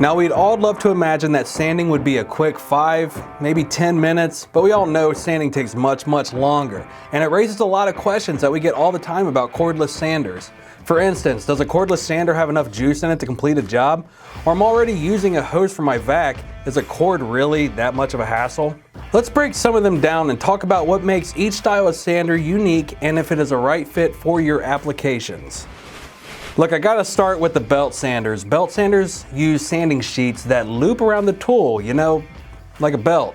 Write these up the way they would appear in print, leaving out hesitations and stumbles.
Now we'd all love to imagine that sanding would be a quick 5, maybe 10 minutes, but we all know sanding takes much longer. And it raises a lot of questions that we get all the time about cordless sanders. For instance, does a cordless sander have enough juice in it to complete a job? Or I'm already using a hose for my vac, is a cord really that much of a hassle? Let's break some of them down and talk about what makes each style of sander unique and if it is a right fit for your applications. Look, I gotta start with the belt sanders. Belt sanders use sanding sheets that loop around the tool, you know, like a belt.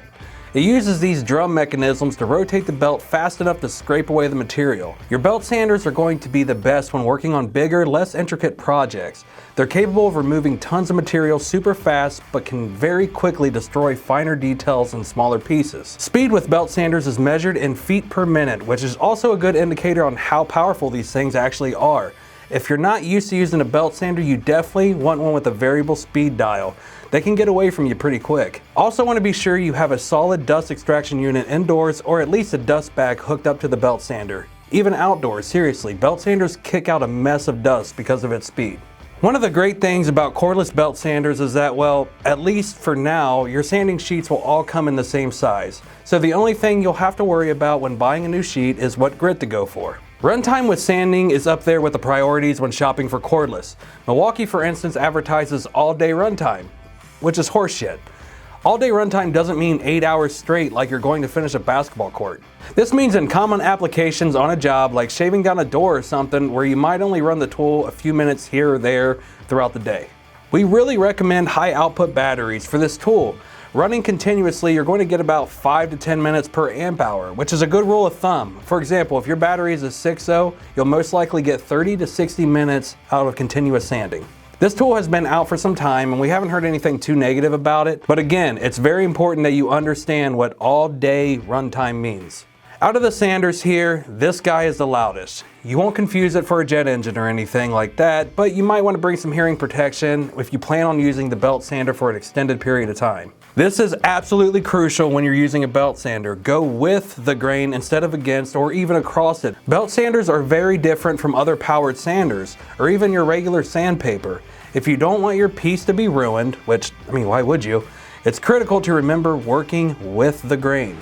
It uses these drum mechanisms to rotate the belt fast enough to scrape away the material. Your belt sanders are going to be the best when working on bigger, less intricate projects. They're capable of removing tons of material super fast, but can very quickly destroy finer details in smaller pieces. Speed with belt sanders is measured in feet per minute, which is also a good indicator on how powerful these things actually are. If you're not used to using a belt sander, you definitely want one with a variable speed dial. They can get away from you pretty quick. Also want to be sure you have a solid dust extraction unit indoors or at least a dust bag hooked up to the belt sander. Even outdoors, seriously, belt sanders kick out a mess of dust because of its speed. One of the great things about cordless belt sanders is that, well, at least for now, your sanding sheets will all come in the same size. So the only thing you'll have to worry about when buying a new sheet is what grit to go for. Runtime with sanding is up there with the priorities when shopping for cordless. Milwaukee, for instance, advertises all-day runtime, which is horseshit. All-day runtime doesn't mean 8 hours straight like you're going to finish a basketball court. This means in common applications on a job like shaving down a door or something where you might only run the tool a few minutes here or there throughout the day. We really recommend high output batteries for this tool. Running continuously, you're going to get about 5 to 10 minutes per amp hour, which is a good rule of thumb. For example, if your battery is a 6.0, you'll most likely get 30 to 60 minutes out of continuous sanding. This tool has been out for some time and we haven't heard anything too negative about it, but again, it's very important that you understand what all-day runtime means. Out of the sanders here, this guy is the loudest. You won't confuse it for a jet engine or anything like that, but you might want to bring some hearing protection if you plan on using the belt sander for an extended period of time. This is absolutely crucial when you're using a belt sander. Go with the grain instead of against or even across it. Belt sanders are very different from other powered sanders or even your regular sandpaper. If you don't want your piece to be ruined, which, I mean, why would you? It's critical to remember working with the grain.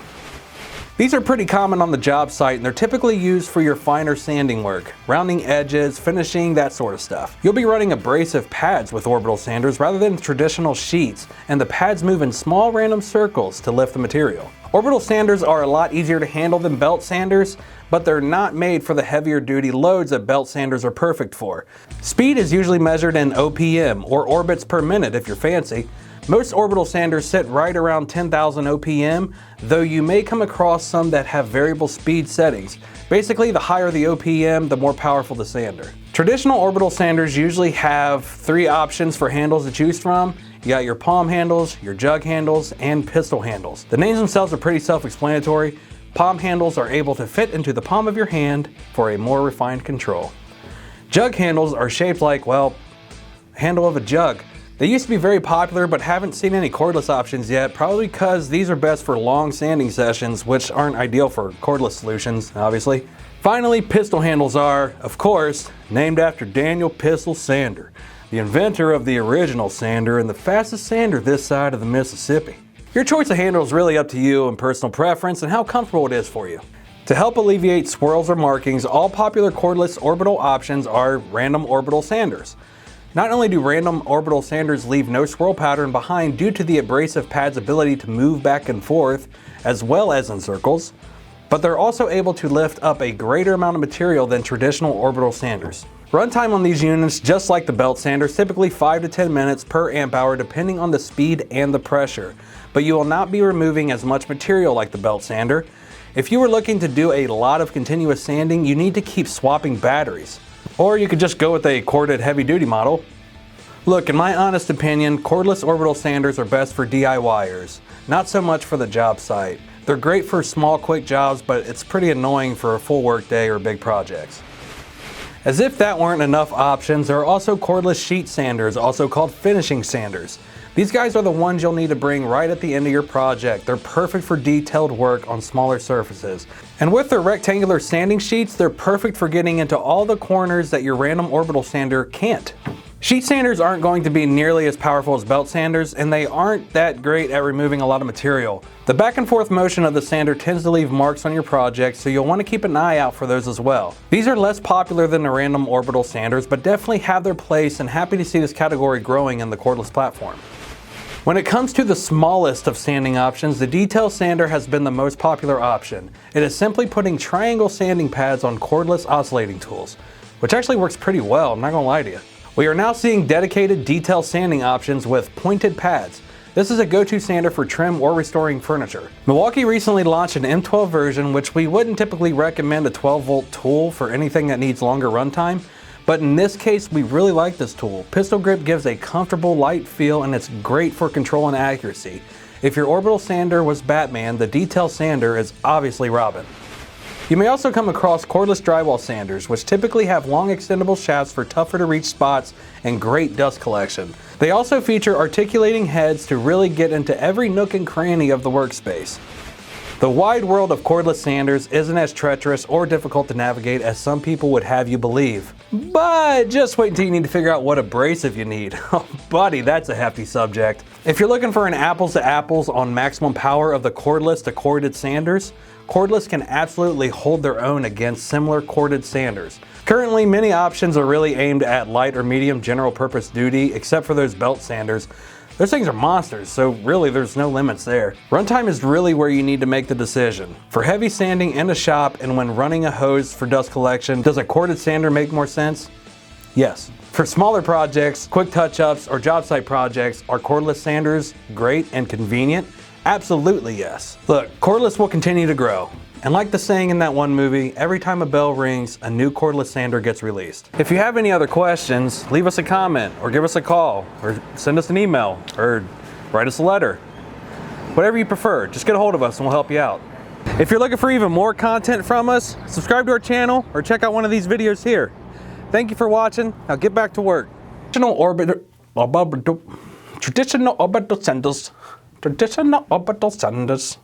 These are pretty common on the job site and they're typically used for your finer sanding work, rounding edges, finishing, that sort of stuff. You'll be running abrasive pads with orbital sanders rather than traditional sheets, and the pads move in small random circles to lift the material. Orbital sanders are a lot easier to handle than belt sanders, but they're not made for the heavier duty loads that belt sanders are perfect for. Speed is usually measured in OPM, or orbits per minute if you're fancy. Most orbital sanders sit right around 10,000 OPM, though you may come across some that have variable speed settings. Basically, the higher the OPM, the more powerful the sander. Traditional orbital sanders usually have 3 options for handles to choose from. You got your palm handles, your jug handles, and pistol handles. The names themselves are pretty self-explanatory. Palm handles are able to fit into the palm of your hand for a more refined control. Jug handles are shaped like, well, the handle of a jug. They used to be very popular, but haven't seen any cordless options yet, probably because these are best for long sanding sessions, which aren't ideal for cordless solutions, obviously. Finally, pistol handles are, of course, named after Daniel Pistol Sander, the inventor of the original sander and the fastest sander this side of the Mississippi. Your choice of handle is really up to you and personal preference and how comfortable it is for you. To help alleviate swirls or markings, all popular cordless orbital options are random orbital sanders. Not only do random orbital sanders leave no swirl pattern behind due to the abrasive pad's ability to move back and forth, as well as in circles, but they're also able to lift up a greater amount of material than traditional orbital sanders. Runtime on these units, just like the belt sanders, typically 5 to 10 minutes per amp hour depending on the speed and the pressure, but you will not be removing as much material like the belt sander. If you were looking to do a lot of continuous sanding, you need to keep swapping batteries. Or you could just go with a corded heavy-duty model. Look, in my honest opinion, cordless orbital sanders are best for DIYers, not so much for the job site. They're great for small, quick jobs, but it's pretty annoying for a full work day or big projects. As if that weren't enough options, there are also cordless sheet sanders, also called finishing sanders. These guys are the ones you'll need to bring right at the end of your project. They're perfect for detailed work on smaller surfaces. And with their rectangular sanding sheets, they're perfect for getting into all the corners that your random orbital sander can't. Sheet sanders aren't going to be nearly as powerful as belt sanders, and they aren't that great at removing a lot of material. The back and forth motion of the sander tends to leave marks on your project, so you'll want to keep an eye out for those as well. These are less popular than the random orbital sanders, but definitely have their place, and happy to see this category growing in the cordless platform. When it comes to the smallest of sanding options, the detail sander has been the most popular option. It is simply putting triangle sanding pads on cordless oscillating tools, which actually works pretty well, I'm not gonna lie to you. We are now seeing dedicated detail sanding options with pointed pads. This is a go-to sander for trim or restoring furniture. Milwaukee recently launched an M12 version, which we wouldn't typically recommend a 12-volt tool for anything that needs longer runtime, but in this case, we really like this tool. Pistol grip gives a comfortable, light feel, and it's great for control and accuracy. If your orbital sander was Batman, the detail sander is obviously Robin. You may also come across cordless drywall sanders, which typically have long extendable shafts for tougher to reach spots and great dust collection. They also feature articulating heads to really get into every nook and cranny of the workspace. The wide world of cordless sanders isn't as treacherous or difficult to navigate as some people would have you believe. But just wait until you need to figure out what abrasive you need. Oh buddy, that's a hefty subject. If you're looking for an apples to apples on maximum power of the cordless to corded sanders, cordless can absolutely hold their own against similar corded sanders. Currently, many options are really aimed at light or medium general purpose duty, except for those belt sanders. Those things are monsters, so really there's no limits there. Runtime is really where you need to make the decision. For heavy sanding in a shop and when running a hose for dust collection, does a corded sander make more sense? Yes. For smaller projects, quick touch-ups, or job site projects, are cordless sanders great and convenient? Absolutely yes. Look, cordless will continue to grow. And like the saying in that one movie, every time a bell rings, a new cordless sander gets released. If you have any other questions, leave us a comment, or give us a call, or send us an email, or write us a letter. Whatever you prefer, just get a hold of us and we'll help you out. If you're looking for even more content from us, subscribe to our channel or check out one of these videos here. Thank you for watching. Now get back to work. Traditional orbital sanders. Traditional orbital sanders.